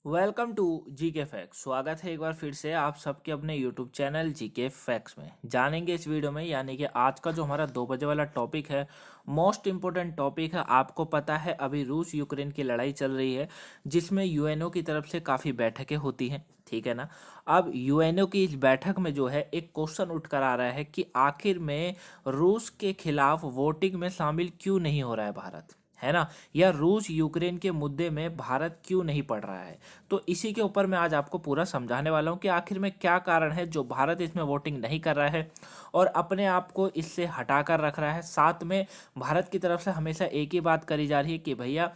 Welcome to GK fax. स्वागत है एक बार फिर से आप सबके अपने यूट्यूब चैनल जीके फैक्स में। जानेंगे इस वीडियो में, यानी कि आज का जो हमारा 2 बजे वाला टॉपिक है, मोस्ट इम्पोर्टेंट टॉपिक है। आपको पता है अभी रूस यूक्रेन की लड़ाई चल रही है, जिसमें यूएनओ की तरफ से काफ़ी बैठकें होती हैं, ठीक है ना। अब यूएनओ की इस बैठक में जो है एक क्वेश्चन उठ कर आ रहा है कि आखिर में रूस के खिलाफ वोटिंग में शामिल क्यों नहीं हो रहा है भारत, है ना, या रूस यूक्रेन के मुद्दे में भारत क्यों नहीं पड़ रहा है। तो इसी के ऊपर मैं आज आपको पूरा समझाने वाला हूं कि आखिर में क्या कारण है जो भारत इसमें वोटिंग नहीं कर रहा है और अपने आप को इससे हटाकर रख रहा है। साथ में भारत की तरफ से हमेशा एक ही बात करी जा रही है कि भैया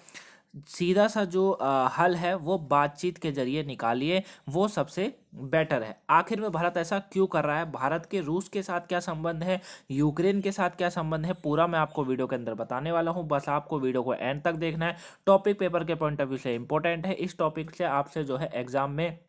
सीधा सा जो हल है वो बातचीत के जरिए निकालिए, वो सबसे बेटर है। आखिर में भारत ऐसा क्यों कर रहा है, भारत के रूस के साथ क्या संबंध है, यूक्रेन के साथ क्या संबंध है, पूरा मैं आपको वीडियो के अंदर बताने वाला हूं। बस आपको वीडियो को एंड तक देखना है। टॉपिक पेपर के पॉइंट ऑफ व्यू से इंपॉर्टेंट है। इस टॉपिक से आपसे जो है एग्जाम में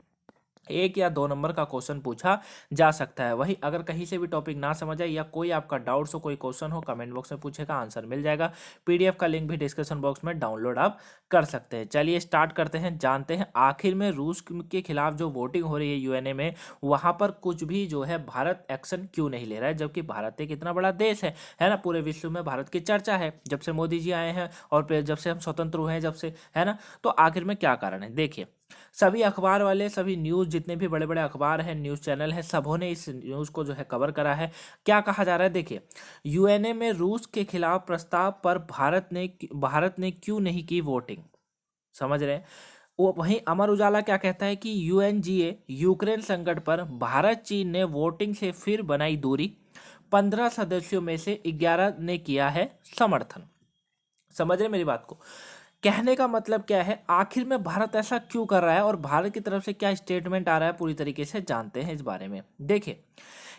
1 या 2 नंबर का क्वेश्चन पूछा जा सकता है। वही अगर कहीं से भी टॉपिक ना समझ आए या कोई आपका डाउट्स हो, कोई क्वेश्चन हो, कमेंट बॉक्स में पूछेगा, आंसर मिल जाएगा। पीडीएफ का लिंक भी डिस्क्रिप्शन बॉक्स में डाउनलोड आप कर सकते हैं। चलिए स्टार्ट करते हैं, जानते हैं आखिर में रूस के खिलाफ जो वोटिंग हो रही है यूएनए में, वहां पर कुछ भी जो है भारत एक्शन क्यों नहीं ले रहा है, जबकि भारत एक इतना बड़ा देश है ना। पूरे विश्व में भारत की चर्चा है जब से मोदी जी आए हैं और फिर जब से हम स्वतंत्र हुए हैं, जब से, है ना। तो आखिर में क्या कारण है, देखिए सभी अखबार वाले, सभी न्यूज़, जितने भी बड़े बड़े अखबार हैं, न्यूज़ चैनल हैं, सबों ने इस न्यूज़ को जो है कवर करा है। क्या कहा जा रहा है, देखिए यूएनए में रूस के खिलाफ प्रस्ताव पर भारत ने क्यों नहीं की वोटिंग, समझ रहे हैं। वो वहीं अमर उजाला क्या कहता है कि यूएनजीए यूक्रेन संकट पर भारत चीन ने वोटिंग से फिर बनाई दूरी, 15 सदस्यों में से 11 ने किया है समर्थन। समझ रहे मेरी बात को। कहने का मतलब क्या है, आखिर में भारत ऐसा क्यों कर रहा है और भारत की तरफ से क्या स्टेटमेंट आ रहा है, पूरी तरीके से जानते हैं इस बारे में। देखिए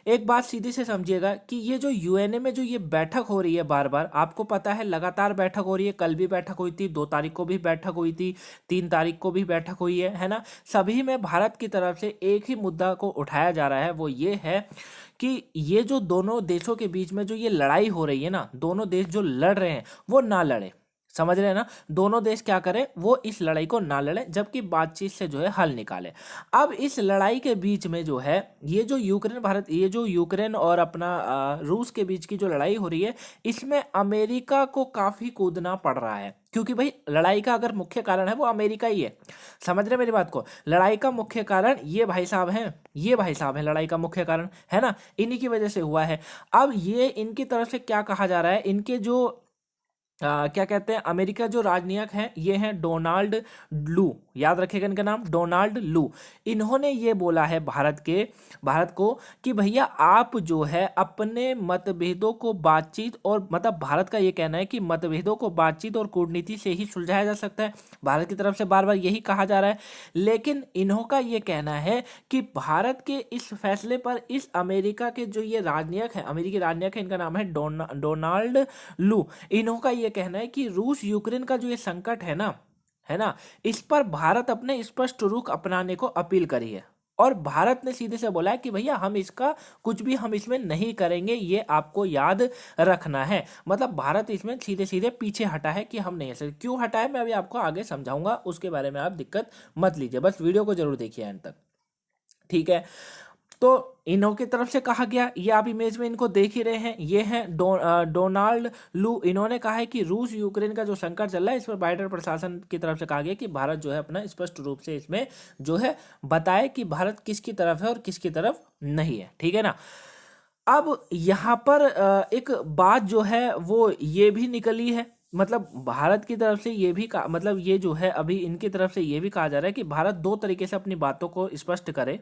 एक बात सीधी से समझिएगा कि ये जो यूएनए में जो ये बैठक हो रही है, बार बार आपको पता है लगातार बैठक हो रही है। कल भी बैठक हुई थी, 2 तारीख को भी बैठक हुई थी, 3 तारीख को भी बैठक हुई है ना। सभी में भारत की तरफ से एक ही मुद्दा को उठाया जा रहा है, वो ये है कि ये जो दोनों देशों के बीच में जो ये लड़ाई हो रही है ना, दोनों देश जो लड़ रहे हैं वो ना लड़े, समझ रहे हैं ना। दोनों देश क्या करें, वो इस लड़ाई को ना लड़े, जबकि बातचीत से जो है हल निकाले। अब इस लड़ाई के बीच में जो है ये जो यूक्रेन और अपना रूस के बीच की जो लड़ाई हो रही है, इसमें अमेरिका को काफी कूदना पड़ रहा है, क्योंकि भाई लड़ाई का अगर मुख्य कारण है वो अमेरिका ही है। समझ रहे मेरी बात को। लड़ाई का मुख्य कारण ये भाई साहब हैं, ये भाई साहब हैं लड़ाई का मुख्य कारण, है ना। इन्हीं की वजह से हुआ है। अब ये इनकी तरफ से क्या कहा जा रहा है, इनके जो क्या कहते हैं, अमेरिका जो राजनयिक हैं ये हैं डोनाल्ड लू, याद रखिएगा इनका नाम, डोनाल्ड लू। इन्होंने ये बोला है भारत को कि भैया आप जो है अपने मतभेदों को बातचीत और, मतलब भारत का ये कहना है कि मतभेदों को बातचीत और कूटनीति से ही सुलझाया जा सकता है। भारत की तरफ से बार बार यही कहा जा रहा है, लेकिन इन्हों का ये कहना है कि भारत के इस फैसले पर इस अमेरिका के जो ये राजनयिक है, अमेरिकी राजनयिक है, इनका नाम है डोनाल्ड लू। इन्हों का ये कहना है कि रूस यूक्रेन का जो ये संकट है ना, इस पर भारत अपने स्पष्ट रुख अपनाने को अपील करी है। और भारत ने सीधे से बोला है कि भैया हम इसका कुछ भी हम इसमें नहीं करेंगे, ये आपको याद रखना है। मतलब भारत इसमें सीधे सीधे पीछे हटा है कि हम नहीं ऐसे। क्यों हटा है मैं अभी आपको आगे समझाऊंगा, उसके बारे में आप दिक्कत मत लीजिए, बस वीडियो को जरूर देखिए एंड तक, ठीक है। तो इन्हों की तरफ से कहा गया, ये आप इमेज में इनको देख ही रहे हैं, ये हैं डोनाल्ड लू। इन्होंने कहा है कि रूस यूक्रेन का जो संकट चल रहा है, इस पर बाइडेन प्रशासन की तरफ से कहा गया कि भारत जो है अपना स्पष्ट रूप से इसमें जो है बताए कि भारत किसकी तरफ है और किसकी तरफ नहीं है, ठीक है ना। अब यहाँ पर एक बात जो है वो ये भी निकली है, मतलब भारत की तरफ से ये भी मतलब ये जो है अभी इनकी तरफ से ये भी कहा जा रहा है कि भारत 2 तरीके से अपनी बातों को स्पष्ट करे।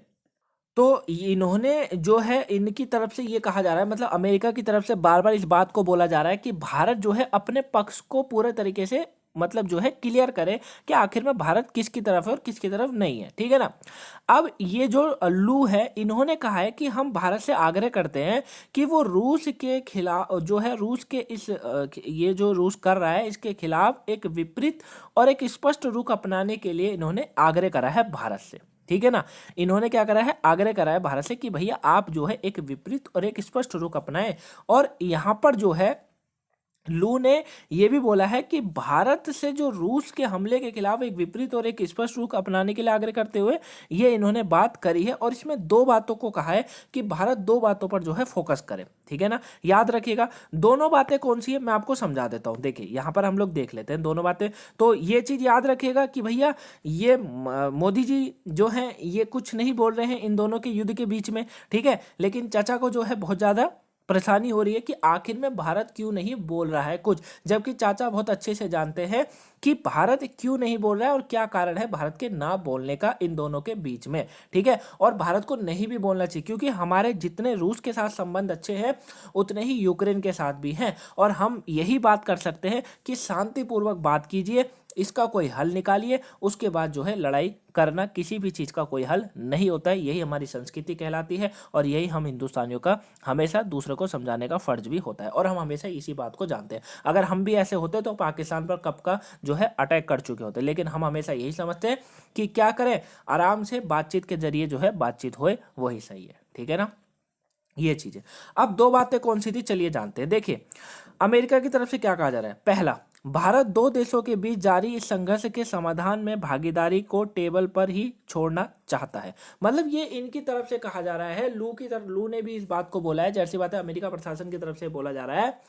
तो इन्होंने जो है इनकी तरफ से ये कहा जा रहा है, मतलब अमेरिका की तरफ से बार बार इस बात को बोला जा रहा है कि भारत जो है अपने पक्ष को पूरे तरीके से, मतलब जो है क्लियर करे कि आखिर में भारत किसकी तरफ है और किसकी तरफ नहीं है, ठीक है ना। अब ये जो लू है, इन्होंने कहा है कि हम भारत से आग्रह करते हैं कि वो रूस के खिलाफ जो है, रूस के इस ये जो रूस कर रहा है इसके खिलाफ एक विपरीत और एक स्पष्ट रुख अपनाने के लिए इन्होंने आग्रह करा है भारत से, ठीक है ना। इन्होंने क्या करा है, आग्रह करा है भारत से कि भैया आप जो है एक विपरीत और एक स्पष्ट रुख अपनाएं। और यहां पर जो है लू ने यह भी बोला है कि भारत से जो रूस के हमले के खिलाफ एक विपरीत और एक स्पष्ट रुख अपनाने के लिए आग्रह करते हुए ये इन्होंने बात करी है, और इसमें दो बातों को कहा है कि भारत दो बातों पर जो है फोकस करे। ठीक है ना, याद रखिएगा। दोनों बातें कौन सी है मैं आपको समझा देता हूं। देखिए यहां पर हम लोग देख लेते हैं दोनों बातें। तो ये चीज याद रखिएगा कि भैया ये मोदी जी जो हैं ये कुछ नहीं बोल रहे हैं इन दोनों के युद्ध के बीच में, ठीक है, लेकिन चाचा को जो है बहुत ज्यादा परेशानी हो रही है कि आखिर में भारत क्यों नहीं बोल रहा है कुछ, जबकि चाचा बहुत अच्छे से जानते हैं कि भारत क्यों नहीं बोल रहा है और क्या कारण है भारत के ना बोलने का इन दोनों के बीच में। ठीक है, और भारत को नहीं भी बोलना चाहिए, क्योंकि हमारे जितने रूस के साथ संबंध अच्छे हैं उतने ही यूक्रेन के साथ भी हैं, और हम यही बात कर सकते हैं कि शांतिपूर्वक बात कीजिए, इसका कोई हल निकालिए, उसके बाद जो है लड़ाई करना किसी भी चीज़ का कोई हल नहीं होता है। यही हमारी संस्कृति कहलाती है, और यही हम हिंदुस्तानियों का हमेशा दूसरों को समझाने का फर्ज भी होता है, और हम हमेशा इसी बात को जानते हैं। अगर हम भी ऐसे होते तो पाकिस्तान पर कब का जो है अटैक कर चुके होते, लेकिन हम हमेशा यही समझते हैं कि क्या करें, आराम से बातचीत के जरिए जो है बातचीत होए वही सही है। ठीक है ना, ये चीजें। अब दो बातें कौन सी थी चलिए जानते हैं। देखिए अमेरिका की तरफ से क्या कहा जा रहा है। पहला, भारत दो देशों के बीच जारी इस संघर्ष के समाधान में भागीदारी को टेबल पर ही छोड़ना चाहता है। मतलब ये इनकी तरफ से कहा जा रहा है, लू की तरफ, लू ने भी इस बात को बोला है, जैसी बात है अमेरिका प्रशासन की तरफ से बोला जा रहा है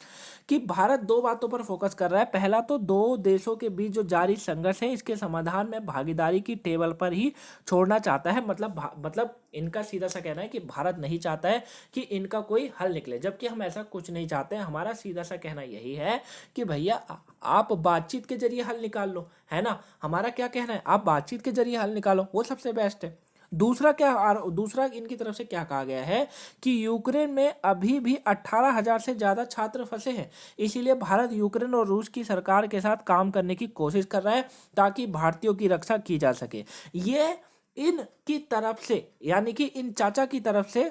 कि भारत दो बातों पर फोकस कर रहा है। पहला तो दो देशों के बीच जो जारी संघर्ष है इसके समाधान में भागीदारी की टेबल पर ही छोड़ना चाहता है। मतलब इनका सीधा सा कहना है कि भारत नहीं चाहता है कि इनका कोई हल निकले, जबकि हम ऐसा कुछ नहीं चाहते हैं। हमारा सीधा सा कहना यही है कि भैया आप बातचीत के जरिए हल निकाल लो, है ना। हमारा क्या कहना है, आप बातचीत के जरिए हल निकालो, वो सबसे बेस्ट है। दूसरा इनकी तरफ से क्या कहा गया है कि यूक्रेन में अभी भी 18,000 से ज्यादा छात्र फंसे हैं, इसीलिए भारत यूक्रेन और रूस की सरकार के साथ काम करने की कोशिश कर रहा है ताकि भारतीयों की रक्षा की जा सके। ये इनकी तरफ से, यानी कि इन चाचा की तरफ से,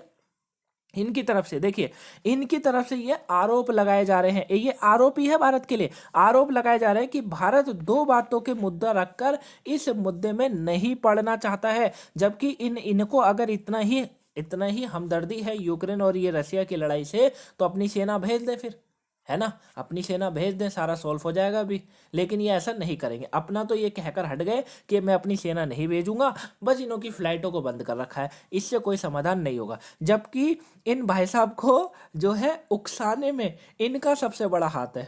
इनकी तरफ से, देखिए इनकी तरफ से ये आरोप लगाए जा रहे हैं, ये आरोप ही है भारत के लिए, आरोप लगाए जा रहे हैं कि भारत दो बातों के मुद्दा रखकर इस मुद्दे में नहीं पड़ना चाहता है। जबकि इनको अगर इतना ही हमदर्दी है यूक्रेन और ये रशिया की लड़ाई से, तो अपनी सेना भेज दे फिर, है ना, अपनी सेना भेज दें, सारा सॉल्व हो जाएगा भी। लेकिन ये ऐसा नहीं करेंगे। अपना तो ये कहकर हट गए कि मैं अपनी सेना नहीं भेजूंगा, बस इनों की फ्लाइटों को बंद कर रखा है, इससे कोई समाधान नहीं होगा। जबकि इन भाई साहब को जो है उकसाने में इनका सबसे बड़ा हाथ है।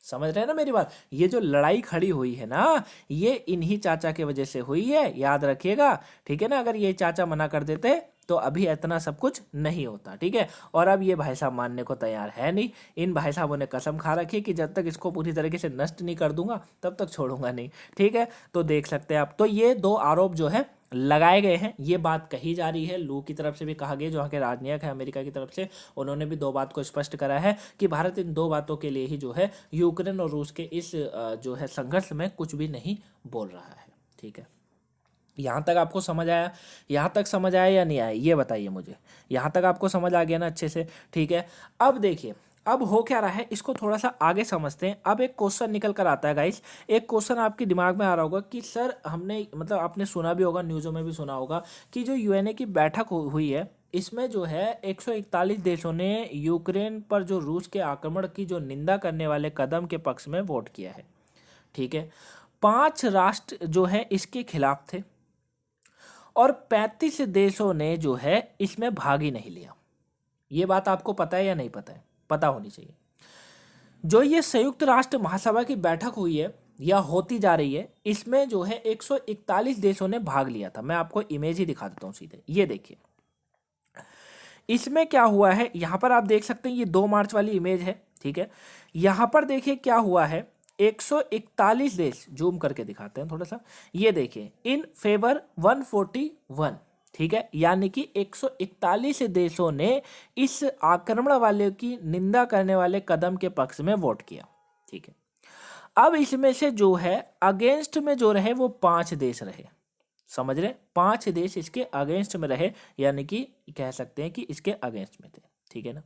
समझ रहे हैं ना मेरी बात। ये जो लड़ाई खड़ी हुई है ना, ये इन्हीं चाचा की वजह से हुई है, याद रखिएगा। ठीक है ना, अगर ये चाचा मना कर देते तो अभी इतना सब कुछ नहीं होता। ठीक है, और अब ये भाई साहब मानने को तैयार है नहीं। इन भाई साहबों ने कसम खा रखी है कि जब तक इसको पूरी तरीके से नष्ट नहीं कर दूंगा तब तक छोड़ूंगा नहीं। ठीक है, तो देख सकते हैं आप। तो ये दो आरोप जो है लगाए गए हैं, ये बात कही जा रही है। लू की तरफ से भी कहा गया, जो वहाँ के राजनयिक है अमेरिका की तरफ से, उन्होंने भी दो बात को स्पष्ट करा है कि भारत इन दो बातों के लिए ही जो है यूक्रेन और रूस के इस जो है संघर्ष में कुछ भी नहीं बोल रहा है। ठीक है, यहाँ तक आपको समझ आया? यहाँ तक समझ आया या नहीं आया ये बताइए मुझे। यहाँ तक आपको समझ आ गया ना अच्छे से? ठीक है, अब देखिए अब हो क्या रहा है, इसको थोड़ा सा आगे समझते हैं। अब एक क्वेश्चन निकल कर आता है गाइस। एक क्वेश्चन आपके दिमाग में आ रहा होगा कि सर हमने, मतलब आपने सुना भी होगा, न्यूज़ों में भी सुना होगा कि जो यूएनए की बैठक हुई है, इसमें जो है 141 देशों ने यूक्रेन पर जो रूस के आक्रमण की जो निंदा करने वाले कदम के पक्ष में वोट किया है। ठीक है, 5 राष्ट्र जो है इसके खिलाफ थे, और 35 देशों ने जो है इसमें भाग ही नहीं लिया। ये बात आपको पता है या नहीं पता है? पता होनी चाहिए। जो ये संयुक्त राष्ट्र महासभा की बैठक हुई है या होती जा रही है, इसमें जो है 141 देशों ने भाग लिया था। मैं आपको इमेज ही दिखा देता हूं सीधे, ये देखिए। इसमें क्या हुआ है, यहां पर आप देख सकते हैं, ये 2 मार्च वाली इमेज है। ठीक है, यहां पर देखिए क्या हुआ है, 141 देश, जूम करके दिखाते हैं थोड़ा सा, ये देखिए, इन फेवर 141। ठीक है, यानी कि 141 देशों ने इस आक्रमण वाले की निंदा करने वाले कदम के पक्ष में वोट किया। ठीक है, अब इसमें से जो है अगेंस्ट में जो रहे वो 5 देश रहे। समझ रहे, 5 देश इसके अगेंस्ट में रहे, यानी कि कह सकते हैं कि इसके अगेंस्ट में थे। ठीक है ना,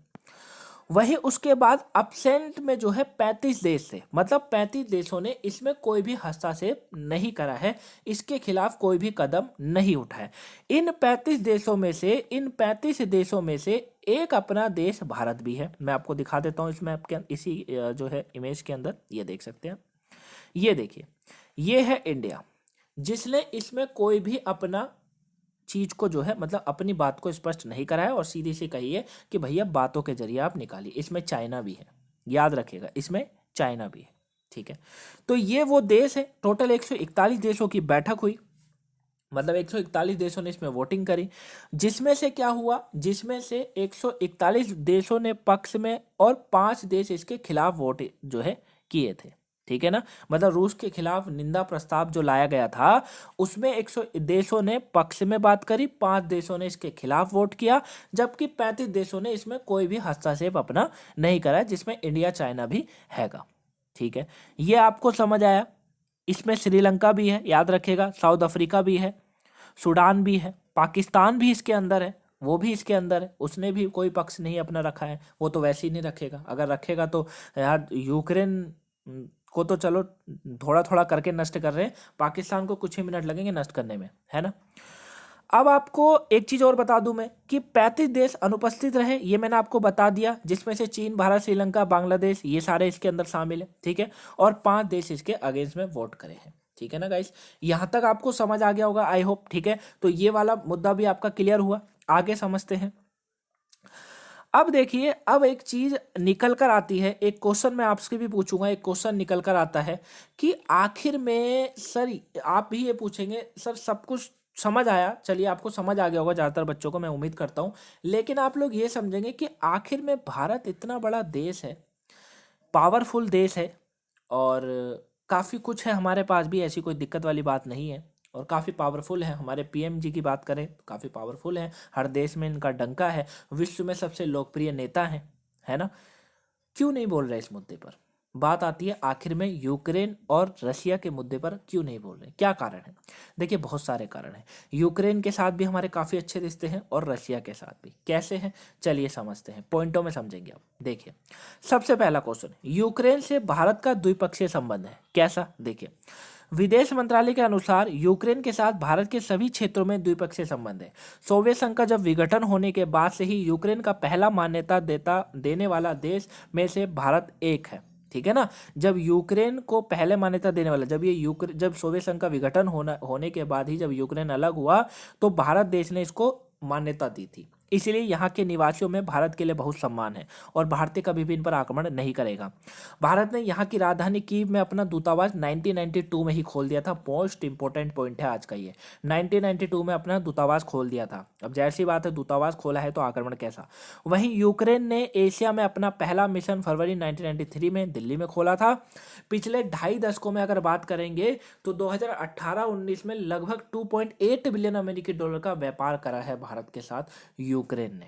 वही उसके बाद अपसेंट में जो है 35 देश थे, मतलब 35 देशों ने इसमें कोई भी हस्तक्षेप नहीं करा है, इसके खिलाफ कोई भी कदम नहीं उठाया। इन 35 देशों में से एक अपना देश भारत भी है। मैं आपको दिखा देता हूँ इस मैप के इसी जो है इमेज के अंदर, ये देख सकते हैं। ये देखिए, ये है इंडिया, जिसने इसमें कोई भी अपना चीज को जो है मतलब अपनी बात को स्पष्ट नहीं करा है और सीधी सी कही है कि भैया बातों के जरिए आप निकालिए। इसमें चाइना भी है, याद रखिएगा, इसमें चाइना भी है, ठीक है। तो ये वो देश है। टोटल 141 देशों की बैठक हुई, मतलब 141 देशों ने इसमें वोटिंग करी, जिसमें से क्या हुआ, जिसमें से 141 देशों ने पक्ष में और 5 देश इसके खिलाफ वोट जो है किए थे, ठीक है ना। मतलब रूस के खिलाफ निंदा प्रस्ताव जो लाया गया था उसमें 100 देशों ने पक्ष में बात करी, 5 देशों ने इसके खिलाफ वोट किया, जबकि 35 देशों ने इसमें कोई भी हस्तक्षेप अपना नहीं करा, जिसमें इंडिया चाइना भी हैगा, ठीक है। ये आपको समझ आया। इसमें श्रीलंका भी है, याद रखिएगा, साउथ अफ्रीका भी है, सूडान भी है, पाकिस्तान भी इसके अंदर है, वो भी इसके अंदर है, उसने भी कोई पक्ष नहीं अपना रखा है, वो तो वैसे ही नहीं रखेगा। अगर रखेगा तो यार यूक्रेन को तो चलो थोड़ा थोड़ा करके नष्ट कर रहे हैं, पाकिस्तान को कुछ ही मिनट लगेंगे नष्ट करने में, है ना। अब आपको एक चीज और बता दूं मैं कि 35 देश अनुपस्थित रहे, ये मैंने आपको बता दिया, जिसमें से चीन, भारत, श्रीलंका, बांग्लादेश, ये सारे इसके अंदर शामिल है, ठीक है। और 5 देश इसके अगेंस्ट में वोट करे हैं, ठीक है ना गाइस। यहां तक आपको समझ आ गया होगा, आई होप, ठीक है। तो ये वाला मुद्दा भी आपका क्लियर हुआ। आगे समझते हैं। अब देखिए, अब एक चीज निकल कर आती है, एक क्वेश्चन मैं आपसे भी पूछूंगा, एक क्वेश्चन निकल कर आता है कि आखिर में सर, आप भी ये पूछेंगे सर सब कुछ समझ आया, चलिए आपको समझ आ गया होगा ज़्यादातर बच्चों को, मैं उम्मीद करता हूँ, लेकिन आप लोग ये समझेंगे कि आखिर में भारत इतना बड़ा देश है, पावरफुल देश है, और काफ़ी कुछ है हमारे पास भी, ऐसी कोई दिक्कत वाली बात नहीं है, और काफ़ी पावरफुल है। हमारे पीएम जी की बात करें तो काफ़ी पावरफुल है, हर देश में इनका डंका है, विश्व में सबसे लोकप्रिय नेता है ना। क्यों नहीं बोल रहे इस मुद्दे पर? बात आती है आखिर में यूक्रेन और रशिया के मुद्दे पर क्यों नहीं बोल रहे, क्या कारण है? देखिए, बहुत सारे कारण हैं। यूक्रेन के साथ भी हमारे काफ़ी अच्छे रिश्ते हैं और रशिया के साथ भी। कैसे हैं, चलिए समझते हैं, पॉइंटों में समझेंगे आप। देखिए, सबसे पहला क्वेश्चन, यूक्रेन से भारत का द्विपक्षीय संबंध है, कैसा? देखिए, विदेश मंत्रालय के अनुसार यूक्रेन के साथ भारत के सभी क्षेत्रों में द्विपक्षीय संबंध है। सोवियत संघ का जब विघटन होने के बाद से ही यूक्रेन का पहला मान्यता देने वाला देश में से भारत एक है, ठीक है ना। जब यूक्रेन को पहले मान्यता देने वाला, जब सोवियत संघ का विघटन होने के बाद ही जब यूक्रेन अलग हुआ तो भारत देश ने इसको मान्यता दी थी। इसलिए यहाँ के निवासियों में भारत के लिए बहुत सम्मान है और भारतीय कभी भी इन पर आक्रमण नहीं करेगा। भारत ने यहाँ की राजधानी कीव में अपना दूतावास 1992 में ही खोल दिया था। मोस्ट इंपॉर्टेंट पॉइंट है आज का ये, 1992 में अपना दूतावास खोल दिया था। अब जाहिर सी बात है, दूतावास खोला है तो आक्रमण कैसा। वहीं यूक्रेन ने एशिया में अपना पहला मिशन फरवरी 1993 में दिल्ली में खोला था। पिछले 2.5 दशकों में अगर बात करेंगे तो 2018-19 में लगभग 2.8 बिलियन अमेरिकी डॉलर का व्यापार करा है भारत के साथ यूक्रेन ने,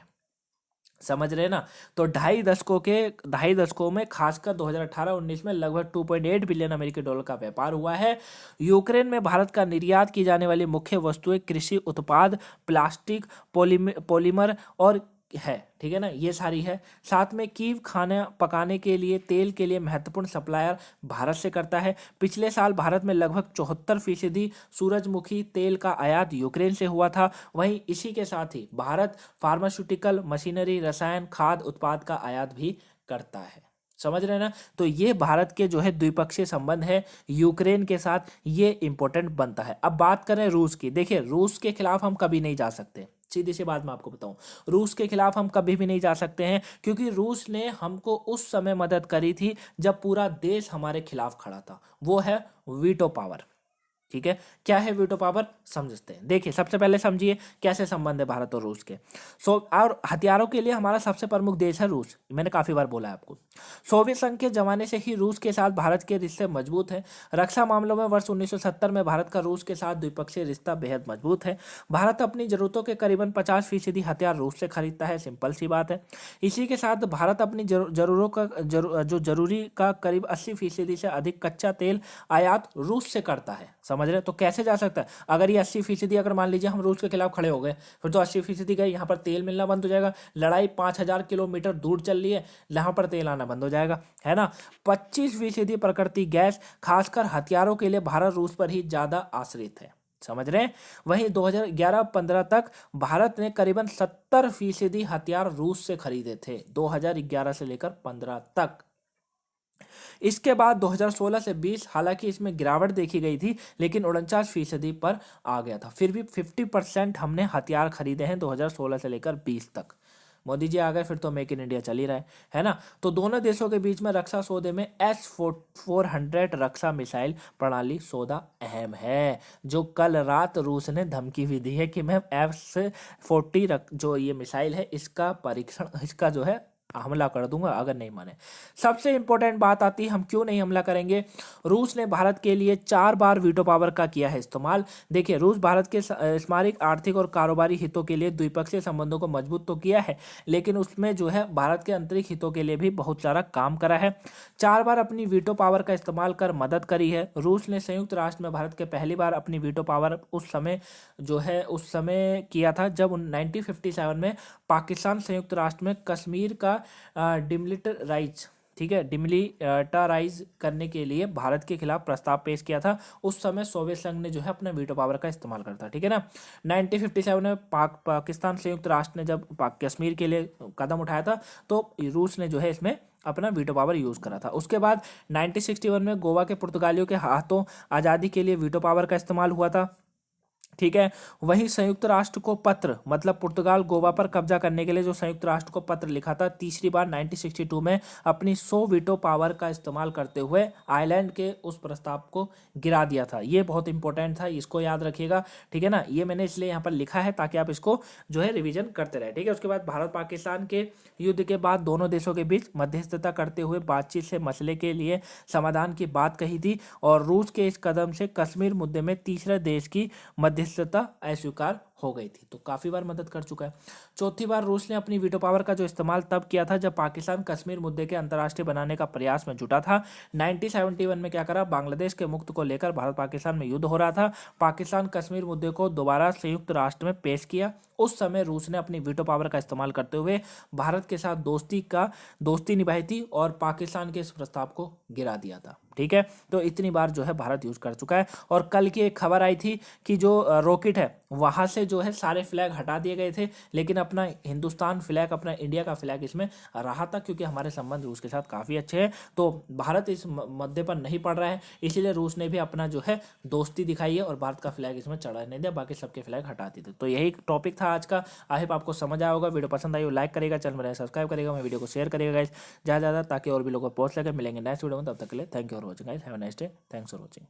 समझ रहे ना। तो 2.5 दशकों में खासकर 2018-19 में लगभग 2.8 बिलियन अमेरिकी डॉलर का व्यापार हुआ है। यूक्रेन में भारत का निर्यात की जाने वाली मुख्य वस्तुएं कृषि उत्पाद, प्लास्टिक, पॉलीमर और है, ठीक है ना, ये सारी है। साथ में कीव खाना पकाने के लिए तेल के लिए महत्वपूर्ण सप्लायर भारत से करता है। पिछले साल भारत में लगभग 74% सूरजमुखी तेल का आयात यूक्रेन से हुआ था। वहीं इसी के साथ ही भारत फार्मास्यूटिकल, मशीनरी, रसायन, खाद्य उत्पाद का आयात भी करता है, समझ रहे हैं ना। तो ये भारत के जो है द्विपक्षीय संबंध है यूक्रेन के साथ, ये इंपॉर्टेंट बनता है। अब बात करें रूस की। देखिए, रूस के खिलाफ हम कभी नहीं जा सकते, सीधी सी बात मैं आपको बताऊं, रूस के खिलाफ हम कभी भी नहीं जा सकते हैं, क्योंकि रूस ने हमको उस समय मदद करी थी जब पूरा देश हमारे खिलाफ खड़ा था। वो है वीटो पावर, ठीक है। क्या है वीटो पावर, समझते हैं। देखिए, सबसे पहले समझिए कैसे संबंध है भारत और रूस के। और हथियारों के लिए हमारा सबसे प्रमुख देश है रूस, मैंने काफी बार बोला है आपको। सोवियत संघ के जमाने से ही रूस के साथ भारत के रिश्ते मजबूत हैं। रक्षा मामलों में वर्ष 1970 में भारत का रूस के साथ द्विपक्षीय रिश्ता बेहद मजबूत है। भारत अपनी जरूरतों के करीबन 50% हथियार रूस से खरीदता है, सिंपल सी बात है। इसी के साथ भारत अपनी जरूरी का करीब 80% से अधिक कच्चा तेल आयात रूस से करता है, समझ समझ रहे हैं? तो कैसे जा सकता है? अगर ये 80% अगर मान लीजिए हम रूस के खिलाफ खड़े हो गए, फिर तो 80% का यहाँ पर तेल मिलना बंद हो जाएगा। लड़ाई 5,000 किलोमीटर दूर चल रही है, यहाँ पर तेल आना बंद हो जाएगा, है ना। 25% प्राकृतिक गैस, खासकर हथियारों के लिए भारत रूस पर ही ज्यादा आश्रित है, समझ रहे हैं। वहीं 2011-15 तक भारत ने करीबन 70% हथियार रूस से खरीदे थे, 2011 से लेकर 15 तक। इसके बाद 2016 से 20 हालांकि इसमें गिरावट देखी गई थी, लेकिन 49% पर आ गया था। फिर भी 50% हमने हथियार खरीदे हैं 2016 से लेकर 20 तक। मोदी जी आ गए फिर तो मेक इन इंडिया चल ही रहा है ना। तो दोनों देशों के बीच में रक्षा सौदे में S-400 रक्षा मिसाइल प्रणाली सौदा अहम है, जो कल रात रूस ने धमकी भी दी है कि मैं S-40 जो ये मिसाइल है इसका परीक्षण, इसका जो है हमला कर दूंगा अगर नहीं माने। सबसे इंपॉर्टेंट बात आती है हम क्यों नहीं हमला करेंगे। रूस ने भारत के लिए 4 बार वीटो पावर का किया है इस्तेमाल। देखिए, रूस भारत के सामरिक, आर्थिक और कारोबारी हितों के लिए द्विपक्षीय संबंधों को मजबूत तो किया है, लेकिन उसमें जो है भारत के आंतरिक हितों के लिए भी बहुत सारा काम करा है। 4 बार अपनी वीटो पावर का इस्तेमाल कर मदद करी है। रूस ने संयुक्त राष्ट्र में भारत के पहली बार अपनी वीटो पावर उस समय किया था जब 1957 में पाकिस्तान संयुक्त राष्ट्र में कश्मीर का डिमिलिटराइज, ठीक है, डिमिलिटराइज करने के लिए भारत के खिलाफ प्रस्ताव पेश किया था। उस समय सोवियत संघ ने जो है अपने वीटो पावर का इस्तेमाल करता, ठीक है ना। 1957 में पाकिस्तान संयुक्त राष्ट्र ने जब कश्मीर के लिए कदम उठाया था, तो रूस ने जो है इसमें अपना वीटो पावर यूज करा था। उसके बाद 1961 में गोवा के पुर्तगालियों के हाथों आज़ादी के लिए वीटो पावर का इस्तेमाल हुआ था, ठीक है। वही संयुक्त राष्ट्र को पत्र, मतलब पुर्तगाल गोवा पर कब्जा करने के लिए जो संयुक्त राष्ट्र को पत्र लिखा था, तीसरी बार 1962 में अपनी 100 वीटो पावर का इस्तेमाल करते हुए आयरलैंड के उस प्रस्ताव को गिरा दिया था। ये बहुत इंपॉर्टेंट था, इसको याद रखिएगा, ठीक है ना। ये मैंने इसलिए यहाँ पर लिखा है ताकि आप इसको जो है रिविजन करते रहे, ठीक है। उसके बाद भारत पाकिस्तान के युद्ध के बाद दोनों देशों के बीच मध्यस्थता करते हुए बातचीत से मसले के लिए समाधान की बात कही थी, और रूस के इस कदम से कश्मीर मुद्दे में तीसरे देश की मध्यस्थता अस्वीकार हो गई थी। तो काफी बार मदद कर चुका है। चौथी बार रूस ने अपनी वीटो पावर का जो इस्तेमाल तब किया था जब पाकिस्तान कश्मीर मुद्दे के अंतर्राष्ट्रीय बनाने का प्रयास में जुटा था। 1971 में क्या करा, बांग्लादेश के मुक्त को लेकर भारत पाकिस्तान में युद्ध हो रहा था। पाकिस्तान कश्मीर मुद्दे को दोबारा संयुक्त राष्ट्र में पेश किया। उस समय रूस ने अपनी वीटो पावर का इस्तेमाल करते हुए भारत के साथ दोस्ती निभाई थी और पाकिस्तान के इस प्रस्ताव को गिरा दिया था, ठीक है। तो इतनी बार जो है भारत यूज कर चुका है। और कल की एक खबर आई थी कि जो रॉकेट है वहां से जो है सारे फ्लैग हटा दिए गए थे, लेकिन अपना हिंदुस्तान फ्लैग, अपना इंडिया का फ्लैग इसमें रहा था, क्योंकि हमारे संबंध रूस के साथ काफी अच्छे हैं। तो भारत इस मुद्दे पर नहीं पड़ रहा है, इसीलिए रूस ने भी अपना जो है दोस्ती दिखाई है और भारत का फ्लैग इसमें चढ़ा नहीं दिया, बाकी सबके फ्लैग हटा दिए थे। तो यही टॉपिक था आज का। आई होप आपको समझ आया होगा। वीडियो पसंद आई हो लाइक करेगा, चैनल में सब्सक्राइब करेगा, मैं वीडियो को शेयर करेगा गाइस ज़्यादा, ताकि और भी लोगों को पहुंच सके। मिलेंगे नेक्स्ट वीडियो में, तब तक के लिए thank you for watching guys, have a nice day, thanks for watching.